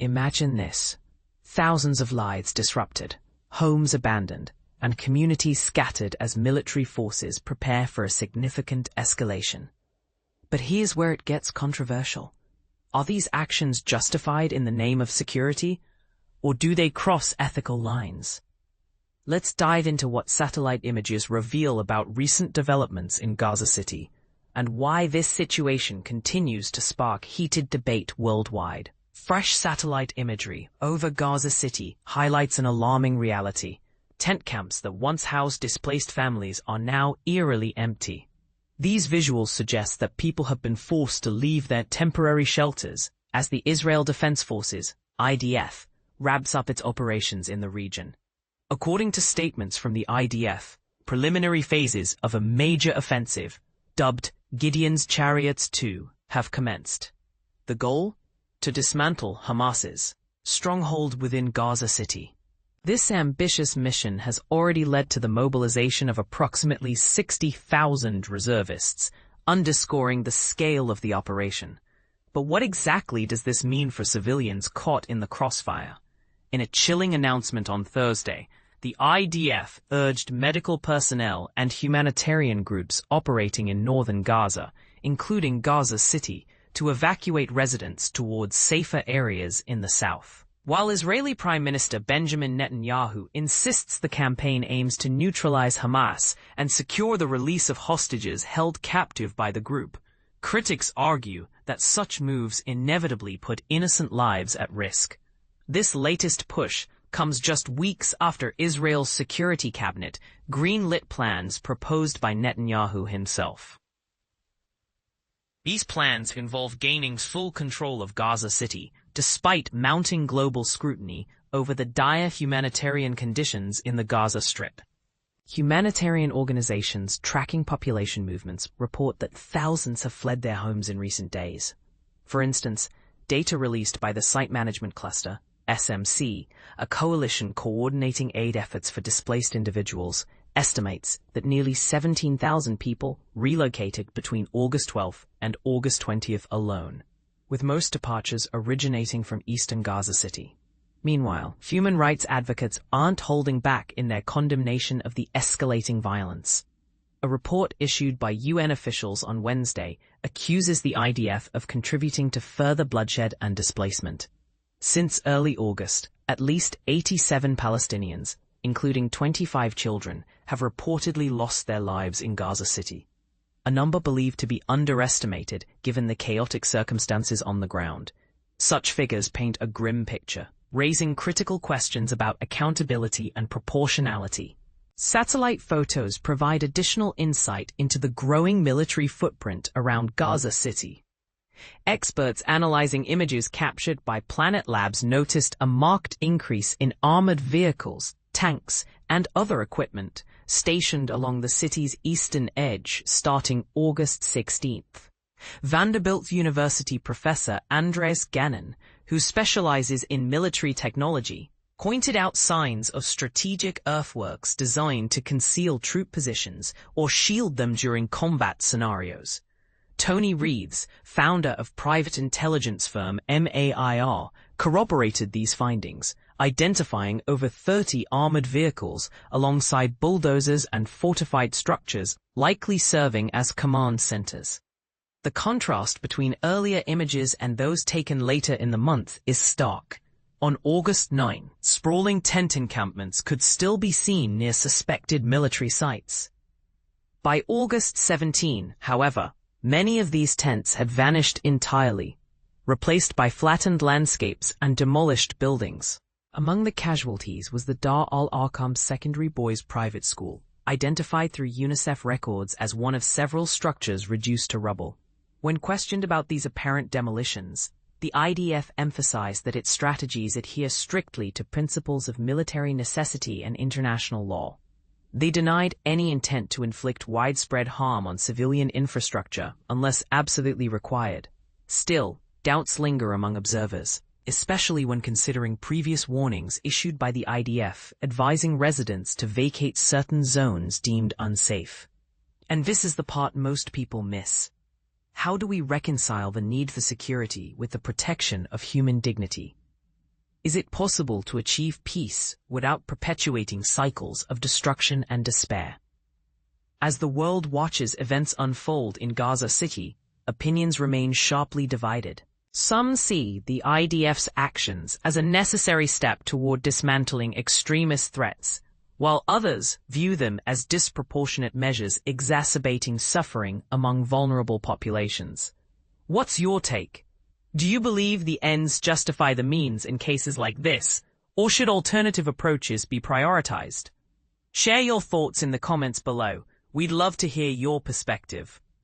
Imagine this. Thousands of lives disrupted, homes abandoned, and communities scattered as military forces prepare for a significant escalation. But here's where it gets controversial. Are these actions justified in the name of security, or do they cross ethical lines? Let's dive into what satellite images reveal about recent developments in Gaza City, and why this situation continues to spark heated debate worldwide. Fresh satellite imagery over Gaza City highlights an alarming reality. Tent camps that once housed displaced families are now eerily empty. These visuals suggest that people have been forced to leave their temporary shelters as the Israel Defense Forces, IDF, ramps up its operations in the region. According to statements from the IDF, preliminary phases of a major offensive, dubbed Gideon's Chariots 2, have commenced. The goal? To dismantle Hamas's stronghold within Gaza City. This ambitious mission has already led to the mobilization of approximately 60,000 reservists, underscoring the scale of the operation. But what exactly does this mean for civilians caught in the crossfire? In a chilling announcement on Thursday, the IDF urged medical personnel and humanitarian groups operating in northern Gaza, including Gaza City, to evacuate residents towards safer areas in the south. While Israeli Prime Minister Benjamin Netanyahu insists the campaign aims to neutralize Hamas and secure the release of hostages held captive by the group, critics argue that such moves inevitably put innocent lives at risk. This latest push comes just weeks after Israel's security cabinet greenlit plans proposed by Netanyahu himself. These plans involve gaining full control of Gaza City, despite mounting global scrutiny over the dire humanitarian conditions in the Gaza Strip. Humanitarian organizations tracking population movements report that thousands have fled their homes in recent days. For instance, data released by the Site Management Cluster, SMC, a coalition coordinating aid efforts for displaced individuals, estimates that nearly 17,000 people relocated between August 12th and August 20th alone, with most departures originating from eastern Gaza City. Meanwhile, human rights advocates aren't holding back in their condemnation of the escalating violence. A report issued by UN officials on Wednesday accuses the IDF of contributing to further bloodshed and displacement. Since early August, at least 87 Palestinians, including 25 children, have reportedly lost their lives in Gaza City, a number believed to be underestimated given the chaotic circumstances on the ground. Such figures paint a grim picture, raising critical questions about accountability and proportionality. Satellite photos provide additional insight into the growing military footprint around Gaza City. Experts analyzing images captured by Planet Labs noticed a marked increase in armored vehicles, tanks, and other equipment stationed along the city's eastern edge starting August 16th. Vanderbilt University professor Andres Gannon, who specializes in military technology, pointed out signs of strategic earthworks designed to conceal troop positions or shield them during combat scenarios. Tony Reeves, founder of private intelligence firm MAIR, corroborated these findings, identifying over 30 armored vehicles alongside bulldozers and fortified structures, likely serving as command centers. The contrast between earlier images and those taken later in the month is stark. On August 9, sprawling tent encampments could still be seen near suspected military sites. By August 17, however, many of these tents had vanished entirely, replaced by flattened landscapes and demolished buildings. Among the casualties was the Dar al-Arqam Secondary Boys Private School, identified through UNICEF records as one of several structures reduced to rubble. When questioned about these apparent demolitions, the IDF emphasized that its strategies adhere strictly to principles of military necessity and international law. They denied any intent to inflict widespread harm on civilian infrastructure unless absolutely required. Still, doubts linger among observers, especially when considering previous warnings issued by the IDF advising residents to vacate certain zones deemed unsafe. And this is the part most people miss. How do we reconcile the need for security with the protection of human dignity? Is it possible to achieve peace without perpetuating cycles of destruction and despair? As the world watches events unfold in Gaza City, opinions remain sharply divided. Some see the IDF's actions as a necessary step toward dismantling extremist threats, while others view them as disproportionate measures exacerbating suffering among vulnerable populations. What's your take? Do you believe the ends justify the means in cases like this, or should alternative approaches be prioritized? Share your thoughts in the comments below. We'd love to hear your perspective.